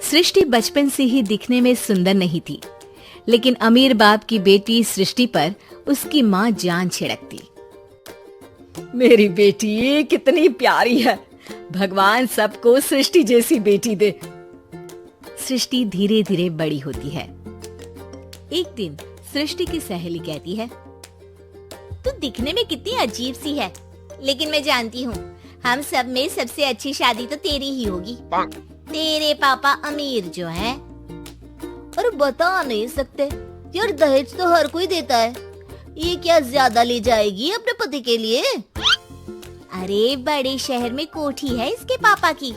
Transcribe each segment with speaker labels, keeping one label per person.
Speaker 1: सृष्टि बचपन से ही दिखने में सुंदर नहीं थी, लेकिन अमीर बाप की बेटी सृष्टि पर उसकी माँ जान छिड़कती।
Speaker 2: मेरी बेटी कितनी प्यारी है, भगवान सबको सृष्टि जैसी बेटी दे।
Speaker 1: सृष्टि धीरे धीरे बड़ी होती है। एक दिन सृष्टि की सहेली कहती है,
Speaker 3: तू दिखने में कितनी अजीब सी है, लेकिन मैं जानती हूँ हम सब में सबसे अच्छी शादी तो तेरी ही होगी। तेरे पापा अमीर जो है। और बता नहीं सकते यार, दहेज तो हर कोई देता है, ये क्या ज्यादा ले जाएगी अपने पति के लिए? अरे बड़े शहर में कोठी है इसके पापा की।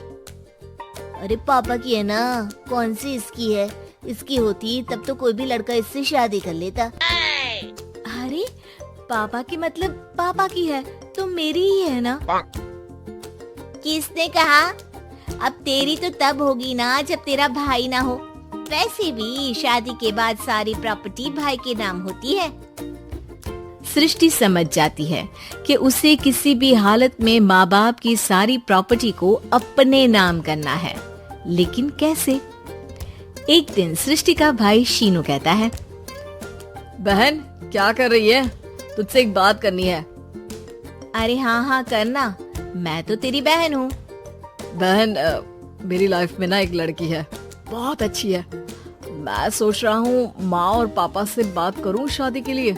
Speaker 3: अरे पापा की है ना, कौन सी इसकी है? इसकी होती तब तो कोई भी लड़का इससे शादी कर लेता।
Speaker 1: अरे पापा की मतलब पापा की है तो मेरी ही है ना?
Speaker 3: किसने कहा? अब तेरी तो तब होगी ना जब तेरा भाई ना हो। वैसे भी शादी के बाद सारी प्रॉपर्टी भाई के नाम होती है।
Speaker 1: सृष्टि समझ जाती है कि उसे किसी भी हालत में माँ बाप की सारी प्रॉपर्टी को अपने नाम करना है, लेकिन कैसे? एक दिन सृष्टि का भाई शीनू कहता है,
Speaker 2: बहन क्या कर रही है? तुझसे एक बात करनी है।
Speaker 1: अरे हाँ करना, मैं तो तेरी बहन हूँ।
Speaker 2: बहन मेरी लाइफ में ना एक लड़की है, बहुत अच्छी है। मैं सोच रहा हूँ माँ और पापा से बात करूँ शादी के लिए।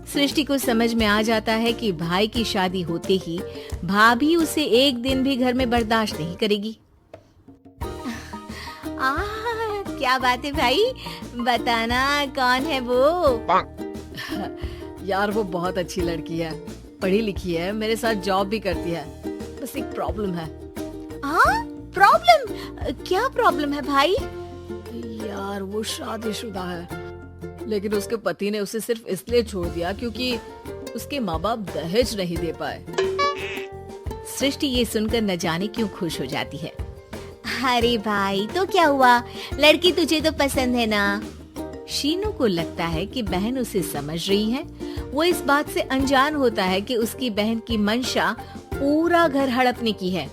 Speaker 1: सृष्टि को समझ में आ जाता है कि भाई की शादी होते ही भाभी उसे एक दिन भी घर में बर्दाश्त नहीं करेगी।
Speaker 3: क्या बात है भाई, बताना कौन है वो?
Speaker 2: यार वो बहुत अच्छी लड़की है, पढ़ी लिखी है, मेरे साथ जॉब भी करती है। बस एक प्रॉब्लम है।
Speaker 3: प्रॉब्लम? क्या प्रॉब्लम है भाई?
Speaker 2: यार वो शादीशुदा है, लेकिन उसके पति ने उसे सिर्फ इसलिए छोड़ दिया क्योंकि उसके माँ बाप दहेज नहीं दे पाए।
Speaker 1: सृष्टि ये सुनकर न जाने क्यों खुश हो जाती है।
Speaker 3: अरे भाई तो क्या हुआ, लड़की तुझे तो पसंद है ना?
Speaker 1: शीनू को लगता है कि बहन उसे समझ रही है। वो इस बात से अनजान होता है कि उसकी बहन की मंशा पूरा घर हड़पने की है।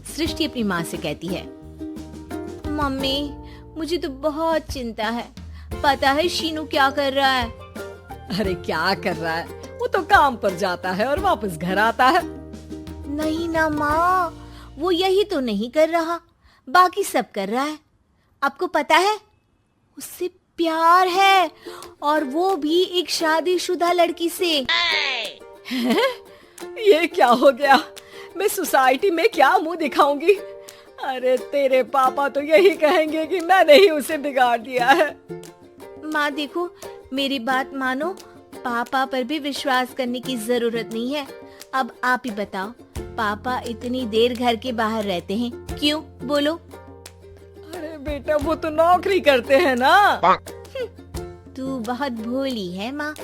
Speaker 1: सृष्टि अपनी माँ से कहती है,
Speaker 3: मम्मी मुझे तो बहुत चिंता है। पता है शीनू क्या कर रहा है?
Speaker 2: अरे क्या कर रहा है, वो तो काम पर जाता है और वापस घर आता है।
Speaker 3: नहीं ना माँ, वो यही तो नहीं कर रहा, बाकी सब कर रहा है। आपको पता है उससे प्यार है, और वो भी एक शादीशुदा लड़की से।
Speaker 2: ये क्या हो गया? मैं सोसाइटी में क्या मुंह दिखाऊंगी? अरे तेरे पापा तो यही कहेंगे कि मैंने ही उसे बिगाड़ दिया है।
Speaker 3: माँ देखो, मेरी बात मानो, पापा पर भी विश्वास करने की जरूरत नहीं है। अब आप ही बताओ, पापा इतनी देर घर के बाहर रहते हैं क्यों? बोलो।
Speaker 2: अरे बेटा वो तो नौकरी करते हैं ना।
Speaker 3: तू बहुत भोली है माँ।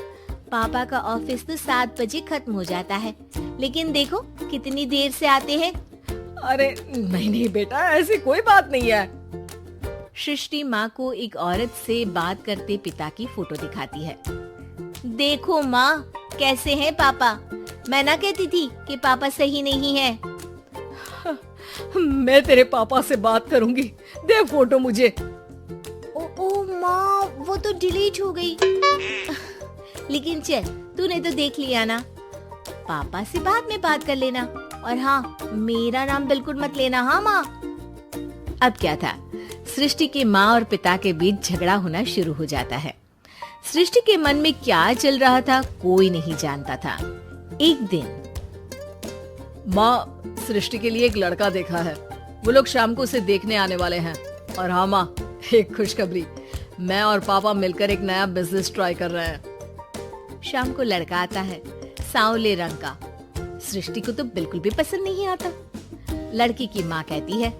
Speaker 3: पापा का ऑफिस तो 7 बजे खत्म हो जाता है, लेकिन देखो कितनी देर से आते हैं।
Speaker 2: अरे नहीं बेटा, ऐसी कोई बात नहीं है।
Speaker 1: सृष्टि माँ को एक औरत से बात करते पिता की फोटो दिखाती है।
Speaker 3: देखो माँ, कैसे हैं पापा? मैं ना कहती थी कि पापा सही नहीं है।
Speaker 2: मैं तेरे पापा से बात करूंगी, दे फोटो मुझे।
Speaker 3: ओ माँ, वो तो डिलीट हो गई। लेकिन चल, तूने तो देख लिया ना। पापा से बाद में बात कर लेना, और हाँ, मेरा नाम बिल्कुल मत लेना। हाँ माँ।
Speaker 1: अब क्या था, सृष्टि के माँ और पिता के बीच झगड़ा होना शुरू हो जाता है। सृष्टि के मन में क्या चल रहा था कोई नहीं जानता था। एक दिन
Speaker 2: माँ, सृष्टि के लिए एक लड़का देखा है, वो लोग शाम को उसे देखने आने वाले हैं। और हाँ माँ, एक खुशखबरी, मैं और पापा मिलकर एक नया बिजनेस ट्राई कर रहे हैं।
Speaker 1: शाम को लड़का आता है, सांवले रंग का। सृष्टि को तो बिल्कुल भी पसंद नहीं आता। लड़की की माँ कहती है,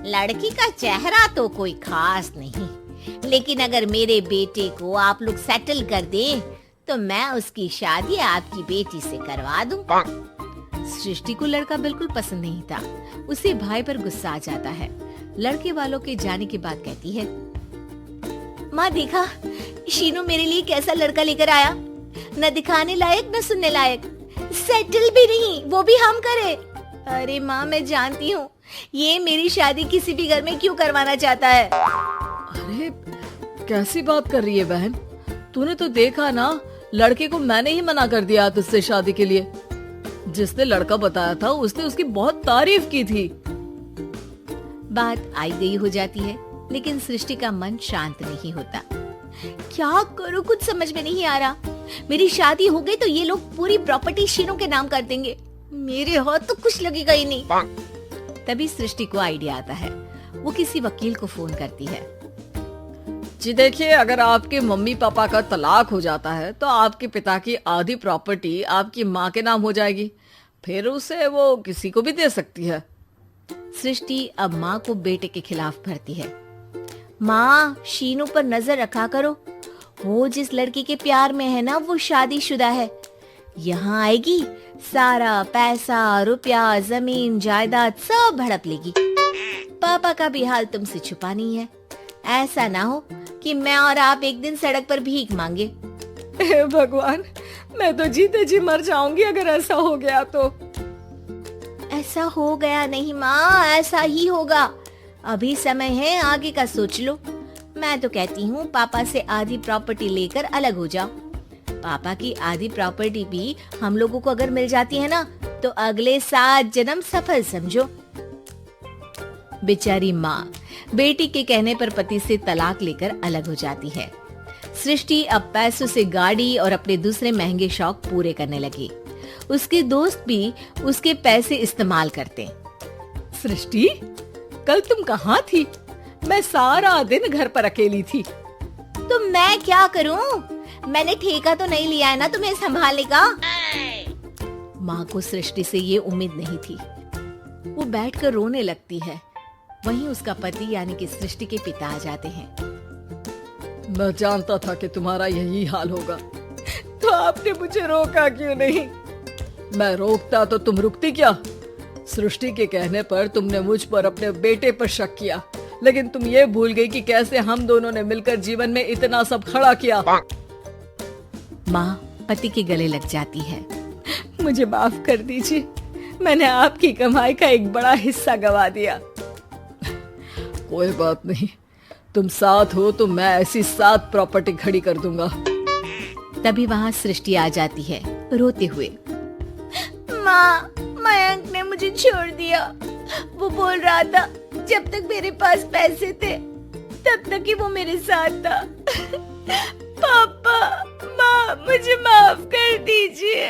Speaker 3: लड़की का चेहरा तो कोई खास नहीं, लेकिन अगर मेरे बेटे को आप लोग सेटल कर दें तो मैं उसकी शादी आपकी बेटी से करवा दूं।
Speaker 1: सृष्टि को लड़का बिल्कुल पसंद नहीं था। उसे भाई पर गुस्सा आ जाता है। लड़के वालों के जाने के बाद कहती है,
Speaker 3: माँ देखा, शीनू मेरे लिए कैसा लड़का लेकर आया, न दिखाने लायक न सुनने लायक, सेटल भी नहीं, वो भी हम करे। अरे माँ, मैं जानती हूँ ये मेरी शादी किसी भी घर में क्यों करवाना चाहता है।
Speaker 2: अरे कैसी बात कर रही है बहन, तूने तो देखा ना, लड़के को मैंने ही मना कर दिया तुझसे शादी के लिए। जिसने लड़का बताया था उसने उसकी बहुत तारीफ की थी।
Speaker 1: बात आई गई हो जाती है, लेकिन सृष्टि का मन शांत नहीं होता।
Speaker 3: क्या करूँ, कुछ समझ में नहीं आ रहा। मेरी शादी हो गई तो ये लोग पूरी प्रॉपर्टी शीनू के नाम कर देंगे, मेरे हाथ तो कुछ लगेगा ही नहीं।
Speaker 1: तभी सृष्टि को आइडिया आता है। वो किसी वकील को फोन करती है।
Speaker 2: जी देखिए, अगर आपके मम्मी पापा का तलाक हो जाता है तो आपके पिता की आधी प्रॉपर्टी आपकी माँ के नाम हो जाएगी, फिर उसे वो किसी को भी दे सकती है।
Speaker 1: सृष्टि अब माँ को बेटे के खिलाफ भरती है।
Speaker 3: माँ, शीनू पर नजर रखा करो, वो जिस लड़की के प्यार में है ना वो शादीशुदा है। यहाँ आएगी, सारा पैसा, रुपया, जमीन, जायदाद सब हड़प लेगी। पापा का भी हाल तुमसे छुपा नहीं है। ऐसा ना हो कि मैं और आप एक दिन सड़क पर भीख मांगे।
Speaker 2: हे भगवान, मैं तो जीते जी मर जाऊंगी अगर ऐसा हो गया तो।
Speaker 3: ऐसा हो गया नहीं माँ, ऐसा ही होगा। अभी समय है, आगे का सोच लो। मैं तो कहती हूँ पापा से आधी प्रॉपर्टी लेकर अलग हो जाओ। पापा की आधी प्रॉपर्टी भी हम लोगों को अगर मिल जाती है ना तो अगले 7 जन्म सफल समझो।
Speaker 1: बेचारी माँ बेटी के कहने पर पति से तलाक लेकर अलग हो जाती है। सृष्टि अब पैसों से गाड़ी और अपने दूसरे महंगे शौक पूरे करने लगी। उसके दोस्त भी उसके पैसे इस्तेमाल करते।
Speaker 2: सृष्टि, कल तुम कहाँ थी? मैं सारा दिन घर पर अकेली थी।
Speaker 3: तो मैं क्या करूं? मैंने ठेका तो नहीं लिया है ना तुम्हें संभालने का।
Speaker 1: माँ को सृष्टि से ये उम्मीद नहीं थी। वो बैठकर रोने लगती है। वहीं उसका पति यानी कि सृष्टि के पिता आ जाते हैं।
Speaker 2: मैं जानता था कि तुम्हारा यही हाल होगा, तो आपने मुझे रोका क्यों नहीं? मैं रोकता तो तुम रुकती क्या? सृष्टि के कहने पर तुमने मुझ पर अपने बेटे पर शक किया, लेकिन तुम ये भूल गई कि कैसे हम दोनों ने मिलकर जीवन में इतना सब खड़ा किया।
Speaker 1: माँ पति के गले लग जाती है।
Speaker 2: मुझे माफ कर दीजिए, मैंने आपकी कमाई का एक बड़ा हिस्सा गवा दिया। कोई बात नहीं, तुम साथ हो तो मैं ऐसी 7 प्रॉपर्टी खड़ी कर दूंगा।
Speaker 1: तभी वहाँ सृष्टि आ जाती है रोते हुए।
Speaker 3: माँ, मयंक ने मुझे छोड़ दिया। वो बोल रहा था जब तक मेरे पास पैसे थे तब तक ही वो मेरे साथ था। पापा, माँ, मुझे माफ कर दीजिए।